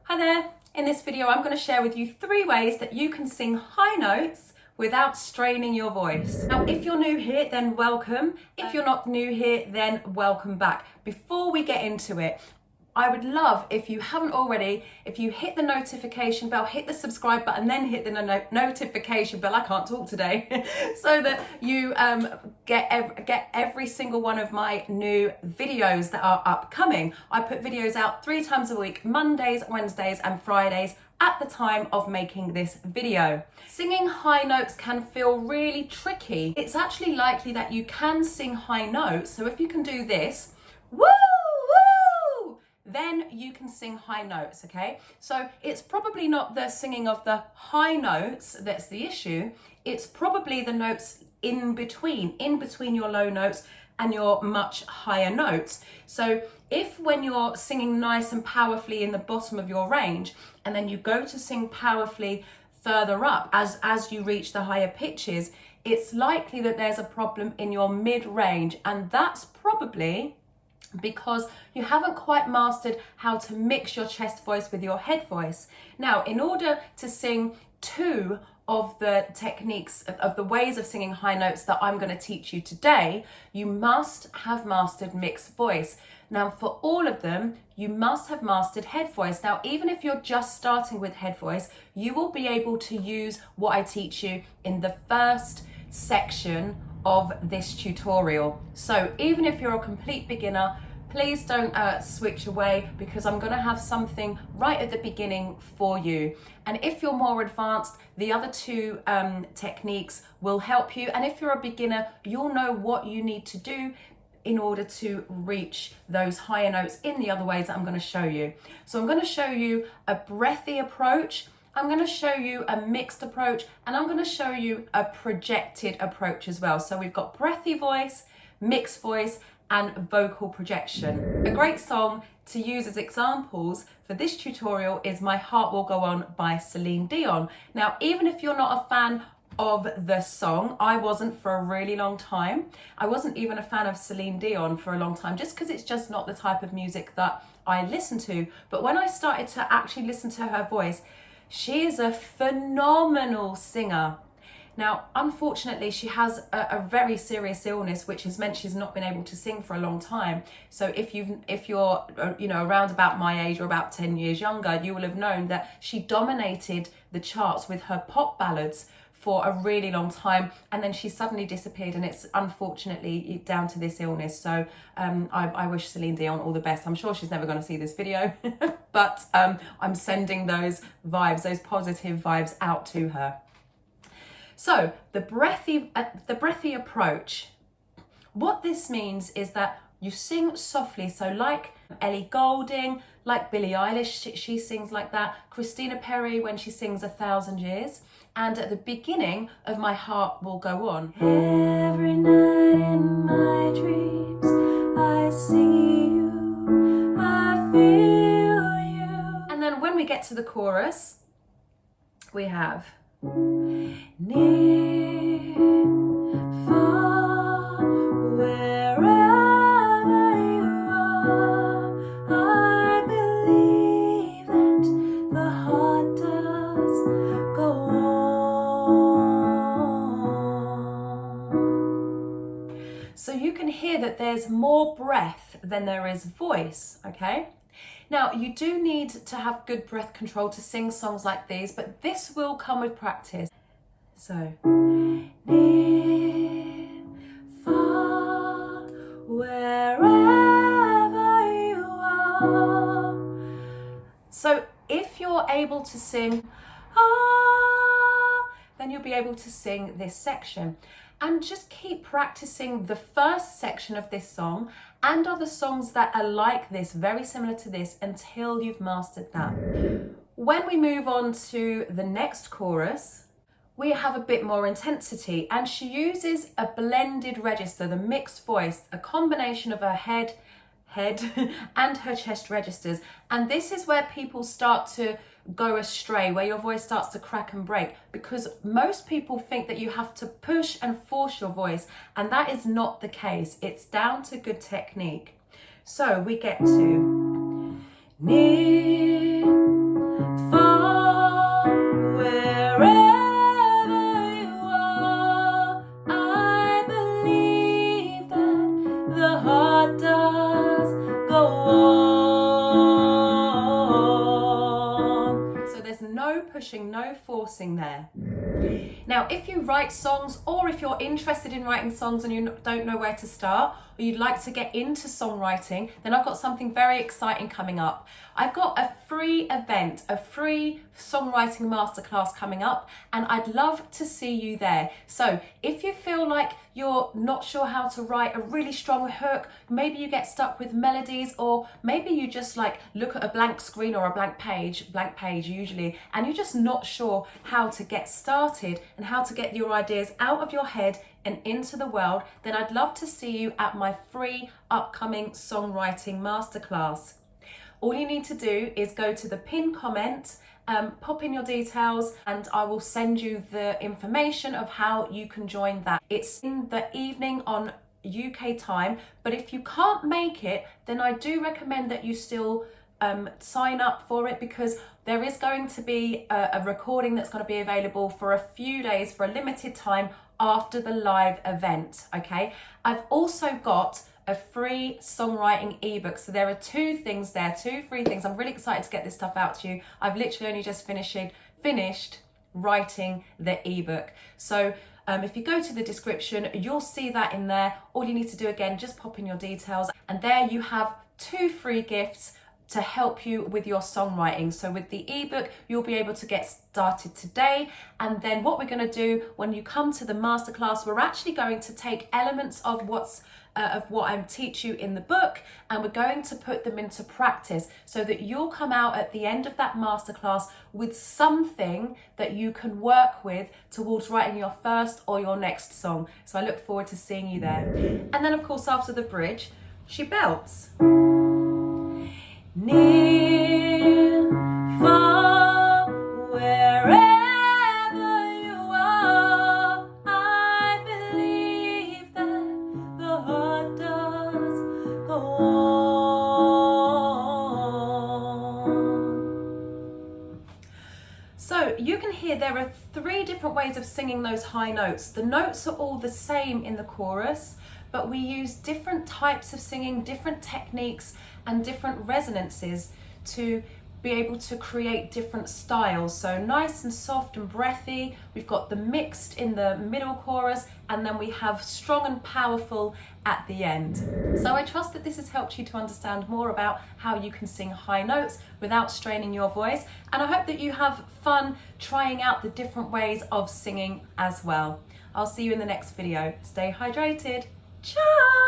Hi there, in this video I'm going to share with you 3 ways that you can sing high notes without straining your voice. Now if you're new here then welcome, if you're not new here then welcome back. Before we get into it, I would love, if you haven't already, if you hit the notification bell, hit the subscribe button, then hit the notification bell, I can't talk today, so that you get every single one of my new videos that are upcoming. I put videos out 3 times a week, Mondays, Wednesdays and Fridays at the time of making this video. Singing high notes can feel really tricky. It's actually likely that you can sing high notes, so if you can do this, woo! Then you can sing high notes, okay? So it's probably not the singing of the high notes that's the issue. It's probably the notes in between your low notes and your much higher notes. So if when you're singing nice and powerfully in the bottom of your range, and then you go to sing powerfully further up as you reach the higher pitches, it's likely that there's a problem in your mid-range, and that's probably because you haven't quite mastered how to mix your chest voice with your head voice. Now, in order to sing 2 of the techniques of the ways of singing high notes that I'm going to teach you today, you must have mastered mixed voice. Now, for all of them, you must have mastered head voice. Now, even if you're just starting with head voice, you will be able to use what I teach you in the first section of this tutorial. So even if you're a complete beginner, please don't switch away, because I'm going to have something right at the beginning for you. And if you're more advanced, the other 2 techniques will help you. And if you're a beginner, you'll know what you need to do in order to reach those higher notes in the other ways that I'm going to show you. So I'm going to show you a breathy approach, I'm going to show you a mixed approach, and I'm going to show you a projected approach as well. So we've got breathy voice, mixed voice, and vocal projection. A great song to use as examples for this tutorial is My Heart Will Go On by Celine Dion. Now, even if you're not a fan of the song, I wasn't for a really long time. I wasn't even a fan of Celine Dion for a long time, just because it's just not the type of music that I listen to. But when I started to actually listen to her voice, she is a phenomenal singer. Now, unfortunately, she has a very serious illness, which has meant she's not been able to sing for a long time. So if you're around about my age or about 10 years younger, you will have known that she dominated the charts with her pop ballads for a really long time, and then she suddenly disappeared, and it's unfortunately down to this illness. So I wish Celine Dion all the best. I'm sure she's never going to see this video, but I'm sending those vibes, those positive vibes out to her. So the breathy approach, what this means is that you sing softly. So like Ellie Goulding, like Billie Eilish, she sings like that. Christina Perri when she sings 1,000 Years. And at the beginning of My Heart Will Go On. Every night in my dreams, I see you, I feel you. And then when we get to the chorus, we have near, far, wherever you are, I believe that the heart does go on. So you can hear that there's more breath than there is voice, okay? Now, you do need to have good breath control to sing songs like these, but this will come with practice. So, near, far, wherever you are. So, if you're able to sing, then you'll be able to sing this section. And just keep practicing the first section of this song and other songs that are like this, very similar to this, until you've mastered that. When we move on to the next chorus, we have a bit more intensity, and she uses a blended register, the mixed voice, a combination of her head and her chest registers. And this is where people start to go astray, where your voice starts to crack and break, because most people think that you have to push and force your voice, and that is not the case. It's down to good technique. So we get to near, no pushing, no forcing there. Now, if you write songs, or if you're interested in writing songs and you don't know where to start, or you'd like to get into songwriting, then I've got something very exciting coming up. I've got a free event, a free songwriting masterclass coming up, and I'd love to see you there. So if you feel like you're not sure how to write a really strong hook, maybe you get stuck with melodies, or maybe you just like look at a blank screen or a blank page usually, and you're just not sure how to get started and how to get your ideas out of your head and into the world, then I'd love to see you at my free upcoming songwriting masterclass. All you need to do is go to the pinned comment, pop in your details, and I will send you the information of how you can join that. It's in the evening on UK time, but if you can't make it, then I do recommend that you still sign up for it, because there is going to be a recording that's going to be available for a few days, for a limited time, after the live event. Okay, I've also got a free songwriting ebook, so there are two free things. I'm really excited to get this stuff out to you. I've literally only just finished writing the ebook. So if you go to the description, you'll see that in there. All you need to do, again, just pop in your details, and there you have 2 free gifts to help you with your songwriting. So with the ebook, you'll be able to get started today. And then what we're going to do when you come to the masterclass, we're actually going to take elements of what I teach you in the book, and we're going to put them into practice, so that you'll come out at the end of that masterclass with something that you can work with towards writing your first or your next song. So I look forward to seeing you there. And then, of course, after the bridge, she belts. Near, far, wherever you are, I believe that the heart does go on. So you can hear there are 3 different ways of singing those high notes. The notes are all the same in the chorus, but we use different types of singing, different techniques, and different resonances to be able to create different styles. So nice and soft and breathy. We've got the mixed in the middle chorus, and then we have strong and powerful at the end. So I trust that this has helped you to understand more about how you can sing high notes without straining your voice. And I hope that you have fun trying out the different ways of singing as well. I'll see you in the next video. Stay hydrated. Ciao!